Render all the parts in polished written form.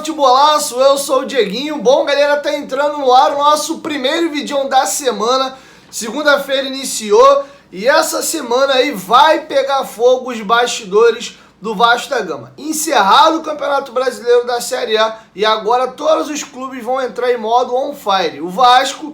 Futebolaço, eu sou o Dieguinho. Bom, galera, tá entrando no ar o nosso primeiro vídeo da semana. Segunda-feira iniciou e essa semana aí vai pegar fogo os bastidores do Vasco da Gama. Encerrado o Campeonato Brasileiro da Série A e agora todos os clubes vão entrar em modo on fire. O Vasco,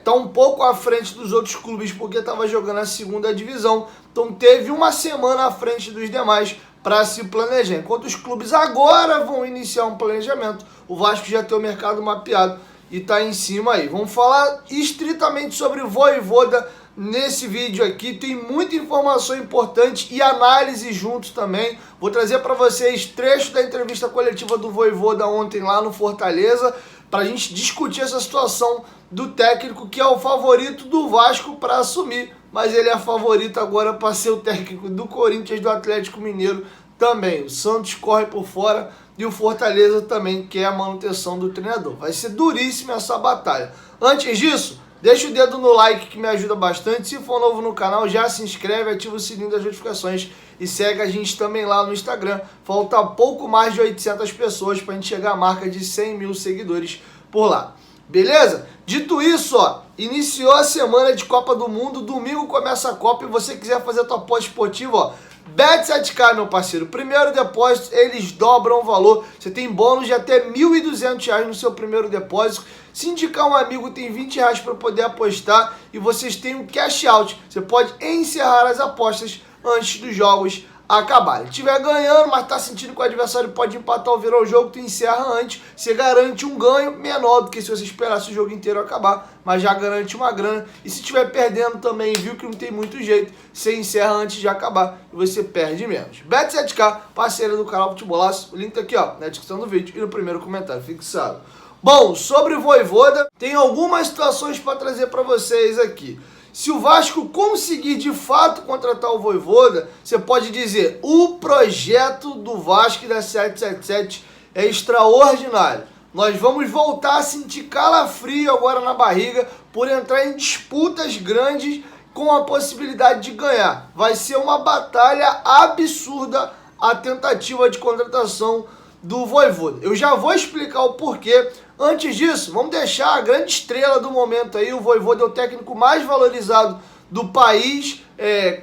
tá um pouco à frente dos outros clubes porque estava jogando a segunda divisão, então teve uma semana à frente dos demais para se planejar. Enquanto os clubes agora vão iniciar um planejamento, o Vasco já tem o mercado mapeado e está em cima aí. Vamos falar estritamente sobre o Vojvoda nesse vídeo aqui. Tem muita informação importante e análise junto também. Vou trazer para vocês trecho da entrevista coletiva do Vojvoda ontem lá no Fortaleza, para a gente discutir essa situação do técnico que é o favorito do Vasco para assumir, mas ele é favorito agora para ser o técnico do Corinthians, do Atlético Mineiro também. O Santos corre por fora e o Fortaleza também quer a manutenção do treinador. Vai ser duríssima essa batalha. Antes disso, deixa o dedo no like que me ajuda bastante. Se for novo no canal, já se inscreve, ativa o sininho das notificações e segue a gente também lá no Instagram. Falta pouco mais de 800 pessoas para a gente chegar à marca de 100 mil seguidores por lá. Beleza? Dito isso, iniciou a semana de Copa do Mundo, domingo começa a Copa e você quiser fazer a tua aposta esportiva, Bet7k, meu parceiro. Primeiro depósito, eles dobram o valor. Você tem bônus de até R$ 1.200 no seu primeiro depósito. Se indicar um amigo, tem R$ 20 para poder apostar e vocês têm um cash out. Você pode encerrar as apostas antes dos jogos acabarem. Se estiver ganhando, mas está sentindo que o adversário pode empatar ou virar o jogo, tu encerra antes. Você garante um ganho menor do que se você esperasse o jogo inteiro acabar, mas já garante uma grana. E se estiver perdendo também, viu que não tem muito jeito, você encerra antes de acabar e você perde menos. Bet7k, parceira do canal Futebolaço. O link tá aqui, na descrição do vídeo e no primeiro comentário fixado. Bom, sobre o Vojvoda, tem algumas situações para trazer para vocês aqui. Se o Vasco conseguir de fato contratar o Vojvoda, você pode dizer, o projeto do Vasco e da 777 é extraordinário. Nós vamos voltar a sentir calafrio agora na barriga por entrar em disputas grandes com a possibilidade de ganhar. Vai ser uma batalha absurda a tentativa de contratação do Vojvoda. Eu já vou explicar o porquê. Antes disso, vamos deixar a grande estrela do momento aí, o Vojvoda é o técnico mais valorizado do país,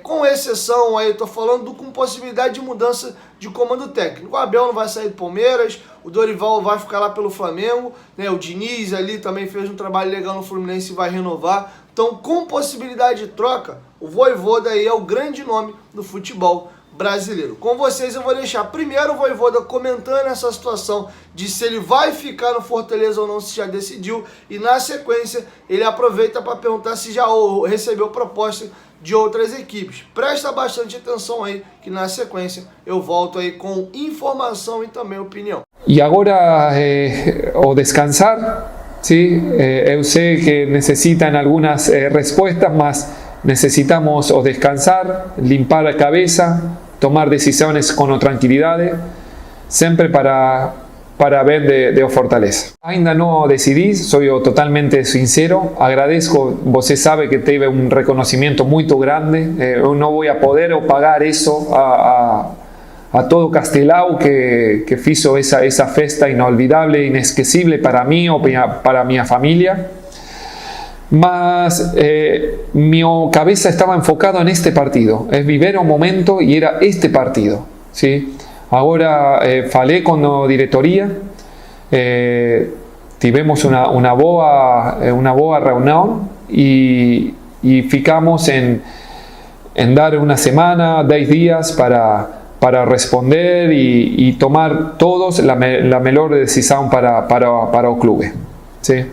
com exceção aí, tô falando com possibilidade de mudança de comando técnico. O Abel não vai sair do Palmeiras, o Dorival vai ficar lá pelo Flamengo, o Diniz ali também fez um trabalho legal no Fluminense e vai renovar. Então, com possibilidade de troca, o Vojvoda aí é o grande nome do futebol brasileiro. Com vocês eu vou deixar primeiro o Vojvoda comentando essa situação de se ele vai ficar no Fortaleza ou não, se já decidiu, e na sequência ele aproveita para perguntar se já recebeu proposta de outras equipes. Presta bastante atenção aí que na sequência eu volto aí com informação e também opinião. E agora o descansar, sim, eu sei que necessitam algumas respostas, mas necesitamos o descansar, limpar a cabeça, tomar decisiones con tranquilidad, siempre para ver de Fortaleza. Ainda no decidí, soy totalmente sincero, agradezco, você sabe que tuve un reconocimiento muy grande, yo no voy a poder pagar eso a todo Castelao que hizo esa festa inolvidable, inesquecible para mí o para mi familia. Mas mi cabeza estaba enfocada en este partido, es vivir un momento y era este partido, ¿sí? Ahora falé con la diretoría, tivemos una boa reunión y ficamos en dar una semana, 10 días para responder y tomar todos la mejor decisión para el club, ¿sí?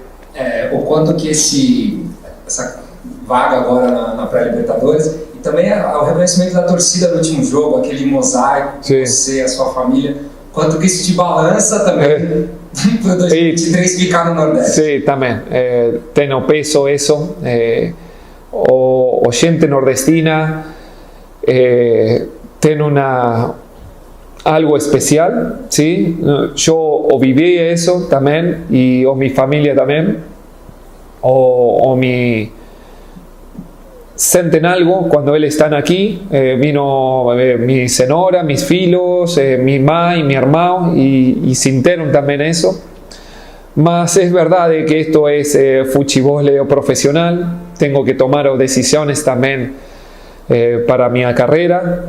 O quanto que essa vaga agora na pré-Libertadores e também o reconhecimento da torcida no último jogo, aquele mosaico, você, a sua família, quanto que isso te balança também para 2023 ficar no Nordeste? Sim, também. Tem o peso isso. O gente nordestina tem algo especial, ¿sí? Yo viví eso también y mi familia también, sienten algo cuando él están aquí. Vino mi senora, mis filhos, mi mamá y mi hermano y sintieron también eso. Mas es verdad que esto es futebol profesional. Tengo que tomar decisiones también para mi carrera.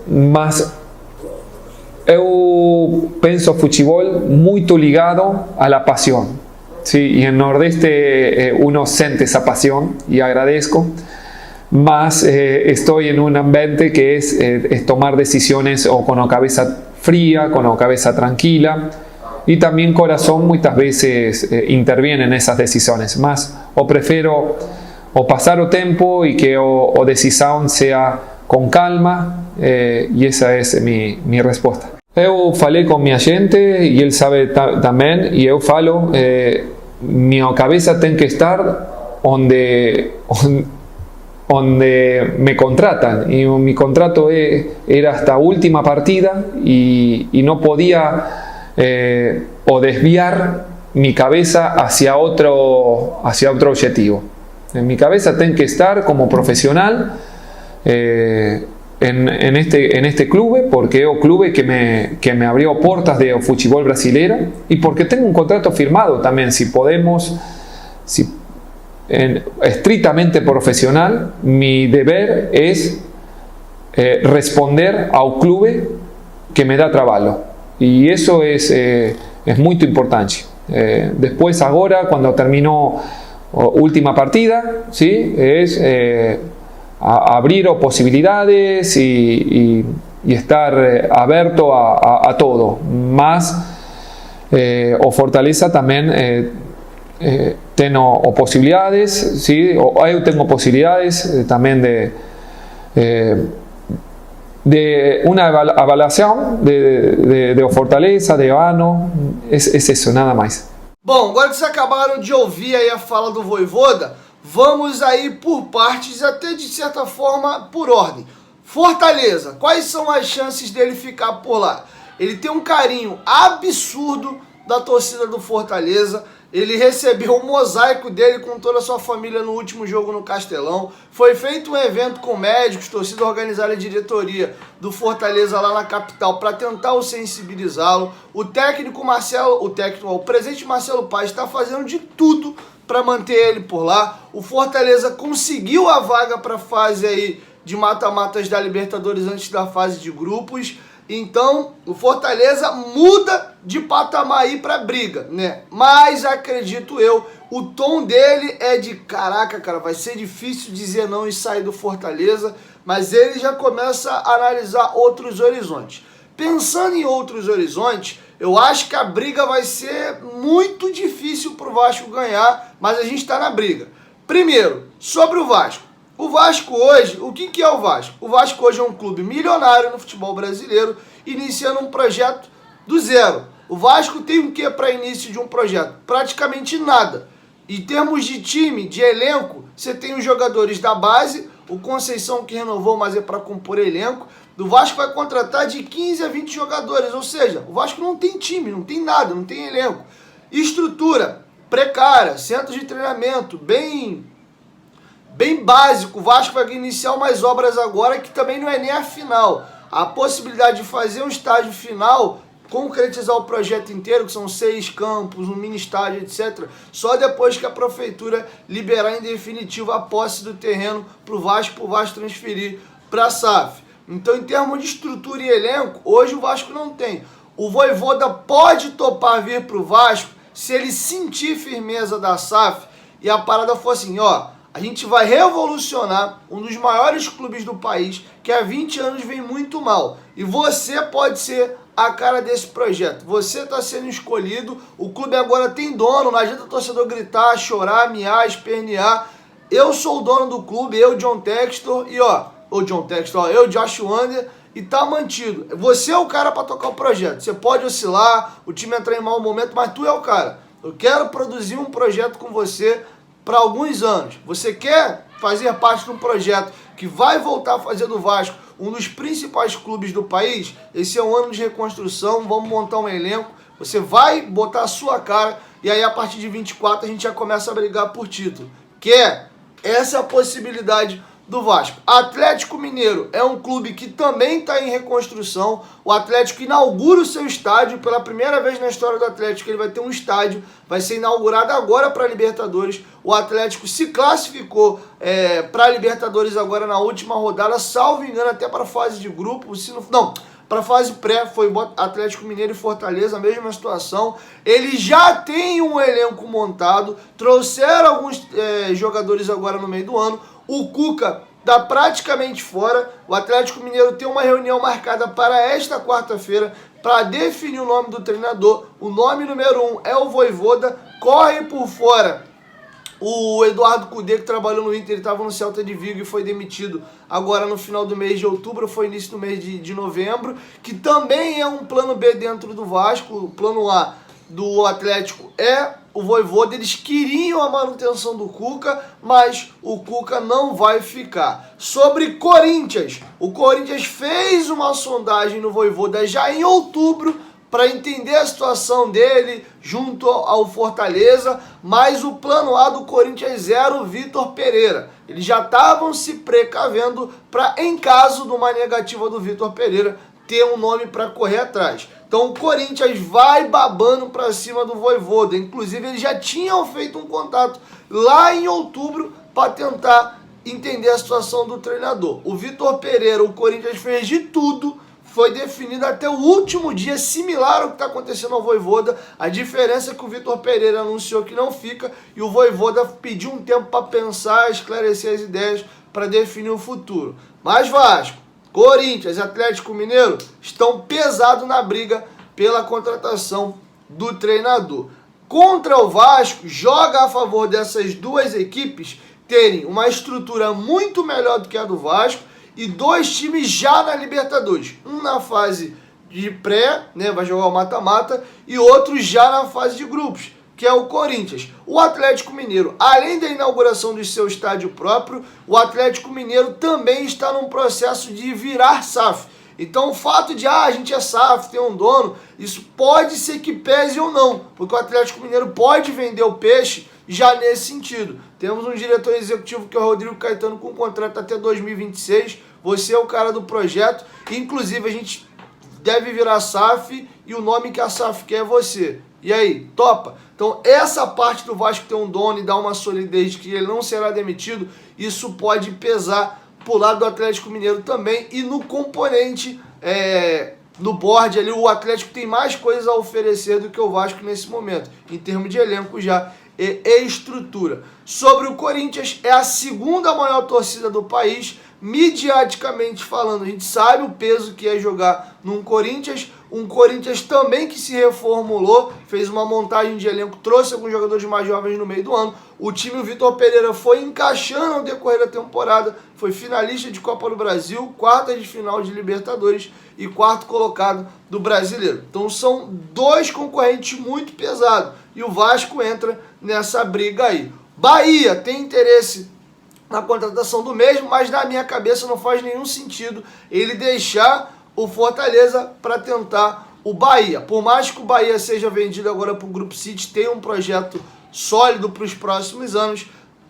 Mas eu penso futebol muito ligado a la pasión. Sí, y en Nordeste uno siente esa pasión y agradezco, más estoy en un ambiente que es tomar decisiones o con la cabeza fría, con la cabeza tranquila, y también corazón muchas veces interviene en esas decisiones, más o prefiero o pasar o tiempo y que o decisión sea con calma, y esa es mi respuesta. Eu falei com minha gente e ele sabe também, e eu falo, minha cabeça tem que estar onde me contratan, e mi contrato era hasta a última partida e não podia o desviar mi cabeza hacia otro objetivo. Mi cabeza tem que estar como profesional en este club, porque es un club que me abrió puertas de fútbol brasileño y porque tengo un contrato firmado también. Si podemos, estrictamente profesional, mi deber es responder al club que me da trabajo, y eso es muy importante. Después, ahora, cuando terminó última partida, ¿sí? Es abrir posibilidades y estar abierto a todo. Más o Fortaleza también tengo posibilidades, ¿sí? Yo tengo posibilidades también de una avaliación de Fortaleza, de Ano. Es eso, nada más. Bom, agora que vocês acabaram de ouvir aí a fala do Vojvoda, vamos aí por partes, até de certa forma por ordem. Fortaleza, quais são as chances dele ficar por lá? Ele tem um carinho absurdo da torcida do Fortaleza. Ele recebeu o mosaico dele com toda a sua família no último jogo no Castelão. Foi feito um evento com médicos, torcida organizada e diretoria do Fortaleza lá na capital para tentar o sensibilizá-lo. O presidente Marcelo Paz está fazendo de tudo para manter ele por lá. O Fortaleza conseguiu a vaga para a fase aí de mata-matas da Libertadores antes da fase de grupos. Então, o Fortaleza muda de patamar aí para briga, né? Mas acredito eu, o tom dele é de caraca, cara, vai ser difícil dizer não e sair do Fortaleza, mas ele já começa a analisar outros horizontes. Pensando em outros horizontes, eu acho que a briga vai ser muito difícil para o Vasco ganhar, mas a gente está na briga. Primeiro, sobre o Vasco. O Vasco hoje, o que é o Vasco? O Vasco hoje é um clube milionário no futebol brasileiro, iniciando um projeto do zero. O Vasco tem o que para início de um projeto? Praticamente nada. Em termos de time, de elenco, você tem os jogadores da base, o Conceição que renovou, mas é para compor elenco. O Vasco vai contratar de 15 a 20 jogadores, ou seja, o Vasco não tem time, não tem nada, não tem elenco. Estrutura precária, centro de treinamento, bem básico. O Vasco vai iniciar umas obras agora que também não é nem a final. A possibilidade de fazer um estádio final, concretizar o projeto inteiro, que são 6 campos, um mini estádio, etc., só depois que a prefeitura liberar em definitivo a posse do terreno para o Vasco transferir para a SAF. Então, em termos de estrutura e elenco, hoje o Vasco não tem. O Vojvoda pode topar vir para o Vasco se ele sentir firmeza da SAF e a parada for assim, ó, a gente vai revolucionar um dos maiores clubes do país, que há 20 anos vem muito mal. E você pode ser a cara desse projeto. Você está sendo escolhido, o clube agora tem dono, não adianta o torcedor gritar, chorar, miar, espernear. Eu sou o dono do clube, eu, John Textor, e eu, Josh Wander, e tá mantido. Você é o cara para tocar o projeto. Você pode oscilar, o time entrar em mau momento, mas tu é o cara. Eu quero produzir um projeto com você para alguns anos. Você quer fazer parte de um projeto que vai voltar a fazer do Vasco um dos principais clubes do país? Esse é um ano de reconstrução, vamos montar um elenco, você vai botar a sua cara, e aí a partir de 24 a gente já começa a brigar por título. Quer? Essa é a possibilidade do Vasco. Atlético Mineiro é um clube que também está em reconstrução. O Atlético inaugura o seu estádio. Pela primeira vez na história do Atlético, ele vai ter um estádio. Vai ser inaugurado agora para a Libertadores. O Atlético se classificou para a Libertadores agora na última rodada, salvo engano, até para a fase de grupo. Para a fase pré, foi Atlético Mineiro e Fortaleza, a mesma situação. Ele já tem um elenco montado, trouxeram alguns jogadores agora no meio do ano. O Cuca está praticamente fora. O Atlético Mineiro tem uma reunião marcada para esta quarta-feira para definir o nome do treinador. O nome número 1 é o Vojvoda. Corre por fora o Eduardo Cudê, que trabalhou no Inter, ele estava no Celta de Vigo e foi demitido agora no final do mês de outubro, foi início do mês de novembro, que também é um plano B dentro do Vasco. O plano A do Atlético é o Vojvoda. Eles queriam a manutenção do Cuca, mas o Cuca não vai ficar. Sobre Corinthians, o Corinthians fez uma sondagem no Vojvoda já em outubro, para entender a situação dele junto ao Fortaleza, mas o plano A do Corinthians era o Vitor Pereira. Eles já estavam se precavendo para, em caso de uma negativa do Vitor Pereira, ter um nome para correr atrás. Então o Corinthians vai babando para cima do Vojvoda. Inclusive eles já tinham feito um contato lá em outubro para tentar entender a situação do treinador. O Vitor Pereira, o Corinthians fez de tudo, foi definido até o último dia, similar ao que está acontecendo ao Vojvoda. A diferença é que o Vitor Pereira anunciou que não fica e o Vojvoda pediu um tempo para pensar, esclarecer as ideias para definir o futuro. Mas Vasco, Corinthians e Atlético Mineiro estão pesados na briga pela contratação do treinador. Contra o Vasco, joga a favor dessas duas equipes terem uma estrutura muito melhor do que a do Vasco e dois times já na Libertadores. Um na fase de pré, né, vai jogar o mata-mata, e outro já na fase de grupos, que é o Corinthians. O Atlético Mineiro, além da inauguração do seu estádio próprio, o Atlético Mineiro também está num processo de virar SAF. Então o fato de a gente é SAF, tem um dono, isso pode ser que pese ou não, porque o Atlético Mineiro pode vender o peixe já nesse sentido. Temos um diretor executivo que é o Rodrigo Caetano com contrato até 2026, você é o cara do projeto, inclusive a gente deve virar SAF e o nome que a SAF quer é você. E aí, topa? Então essa parte do Vasco ter um dono e dar uma solidez de que ele não será demitido, isso pode pesar pro lado do Atlético Mineiro também. E no componente, no board ali, o Atlético tem mais coisas a oferecer do que o Vasco nesse momento, em termos de elenco já e estrutura. Sobre o Corinthians, é a segunda maior torcida do país, midiaticamente falando. A gente sabe o peso que é jogar num Corinthians, um Corinthians também que se reformulou, fez uma montagem de elenco, trouxe alguns jogadores mais jovens no meio do ano. O time, o Vitor Pereira, foi encaixando ao decorrer da temporada, foi finalista de Copa do Brasil, quarta de final de Libertadores e quarto colocado do Brasileiro. Então são dois concorrentes muito pesados e o Vasco entra nessa briga aí. Bahia tem interesse na contratação do mesmo, mas na minha cabeça não faz nenhum sentido ele deixar o Fortaleza para tentar o Bahia. Por mais que o Bahia seja vendido agora para o Grupo City, tem um projeto sólido para os próximos anos.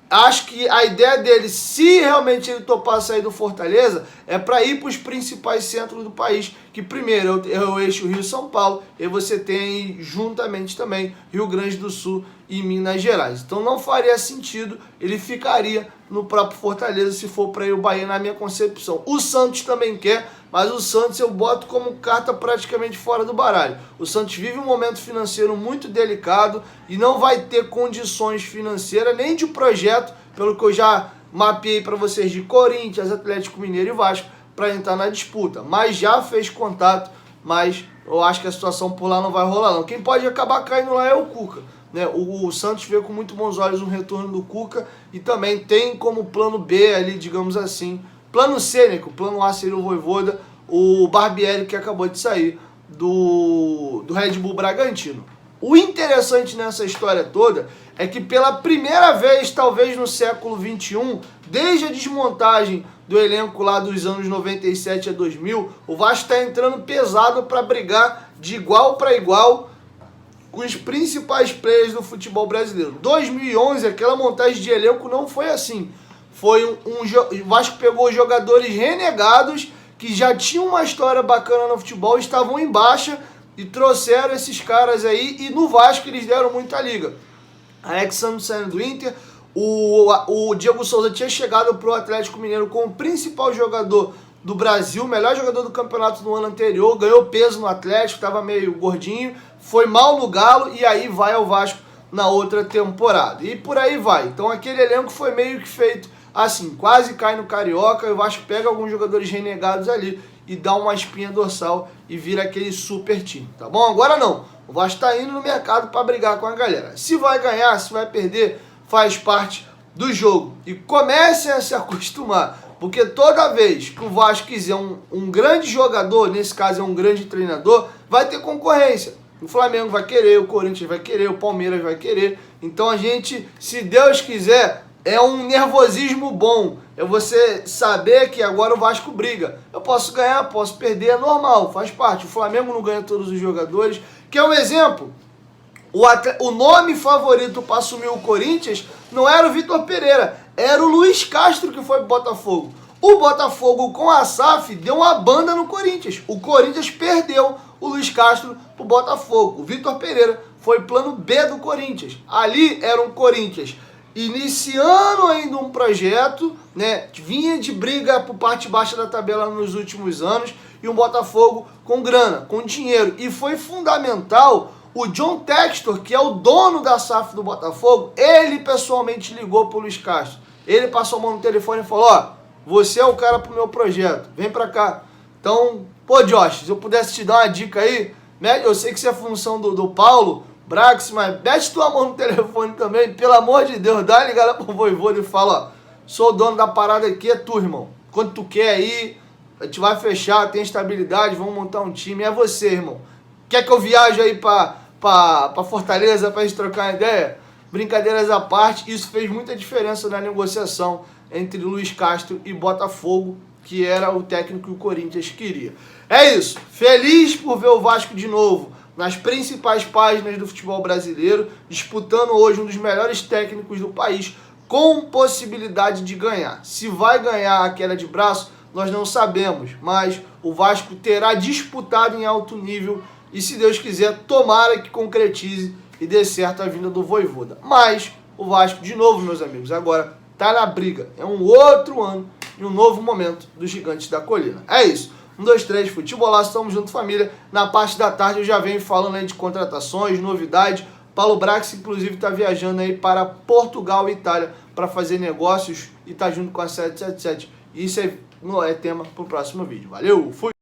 Acho que a ideia dele, se realmente ele topar sair do Fortaleza, é para ir para os principais centros do país, que primeiro é o eixo Rio-São Paulo, e você tem juntamente também Rio Grande do Sul e Minas Gerais. Então não faria sentido, ele ficaria no próprio Fortaleza se for para ir o Bahia, na minha concepção. O Santos também quer, mas o Santos eu boto como carta praticamente fora do baralho. O Santos vive um momento financeiro muito delicado e não vai ter condições financeiras nem de projeto, pelo que eu já mapeei para vocês, de Corinthians, Atlético Mineiro e Vasco, para entrar na disputa. Mas já fez contato, mas eu acho que a situação por lá não vai rolar não. Quem pode acabar caindo lá é o Cuca, né? O Santos vê com muito bons olhos um retorno do Cuca e também tem como plano B ali, digamos assim, plano C, né? O plano A seria o Vojvoda, o Barbieri, que acabou de sair do Red Bull Bragantino. O interessante nessa história toda é que pela primeira vez, talvez no século XXI, desde a desmontagem do elenco lá dos anos 97 a 2000, o Vasco está entrando pesado para brigar de igual para igual com os principais players do futebol brasileiro. 2011, aquela montagem de elenco não foi assim. O Vasco pegou jogadores renegados que já tinham uma história bacana no futebol, estavam em baixa e trouxeram esses caras aí, e no Vasco eles deram muita liga. Alexandre saindo do Inter, o Diego Souza tinha chegado pro Atlético Mineiro como o principal jogador do Brasil, melhor jogador do campeonato do ano anterior, ganhou peso no Atlético, estava meio gordinho, foi mal no Galo e aí vai ao Vasco na outra temporada. E por aí vai. Então aquele elenco foi meio que feito assim, quase cai no Carioca, e o Vasco pega alguns jogadores renegados ali e dá uma espinha dorsal e vira aquele super time, tá bom? Agora não, o Vasco tá indo no mercado para brigar com a galera. Se vai ganhar, se vai perder, faz parte do jogo. E comecem a se acostumar, porque toda vez que o Vasco quiser um grande jogador, nesse caso é um grande treinador, vai ter concorrência. O Flamengo vai querer, o Corinthians vai querer, o Palmeiras vai querer. Então a gente, se Deus quiser, é um nervosismo bom. É você saber que agora o Vasco briga. Eu posso ganhar, posso perder, é normal, faz parte. O Flamengo não ganha todos os jogadores. Que é um exemplo. O nome favorito para assumir o Corinthians não era o Vitor Pereira, era o Luiz Castro que foi pro Botafogo. O Botafogo com a SAF deu uma banda no Corinthians. O Corinthians perdeu o Luiz Castro pro Botafogo. O Vitor Pereira foi plano B do Corinthians. Ali era um Corinthians iniciando ainda um projeto, né? Vinha de briga por parte baixa da tabela nos últimos anos, e um Botafogo com grana, com dinheiro. E foi fundamental o John Textor, que é o dono da SAF do Botafogo, ele pessoalmente ligou pro Luiz Castro. Ele passou a mão no telefone e falou: ó, você é o cara pro meu projeto, vem pra cá. Então, pô, Josh, se eu pudesse te dar uma dica aí, né? Eu sei que isso é função do Paulo Brax, mas mete tua mão no telefone também, pelo amor de Deus, dá uma ligada pro Voivoda e fala: ó, sou o dono da parada aqui, é tu, irmão. Quando tu quer aí, a gente vai fechar, tem estabilidade, vamos montar um time, é você, irmão. Quer que eu viaje aí pra Fortaleza pra gente trocar uma ideia? Brincadeiras à parte, isso fez muita diferença na negociação entre Luiz Castro e Botafogo, que era o técnico que o Corinthians queria. É isso, feliz por ver o Vasco de novo nas principais páginas do futebol brasileiro, disputando hoje um dos melhores técnicos do país, com possibilidade de ganhar. Se vai ganhar a queda de braço, nós não sabemos, mas o Vasco terá disputado em alto nível e, se Deus quiser, tomara que concretize e dê certo a vinda do Voivoda. Mas o Vasco, de novo, meus amigos, agora tá na briga. É um outro ano e um novo momento dos Gigantes da Colina. É isso. 1, 2, 3, futebolaço, estamos junto, família. Na parte da tarde eu já venho falando aí de contratações, novidades. Paulo Brax, inclusive, está viajando aí para Portugal e Itália para fazer negócios e tá junto com a 777. Isso é tema para o próximo vídeo. Valeu, fui!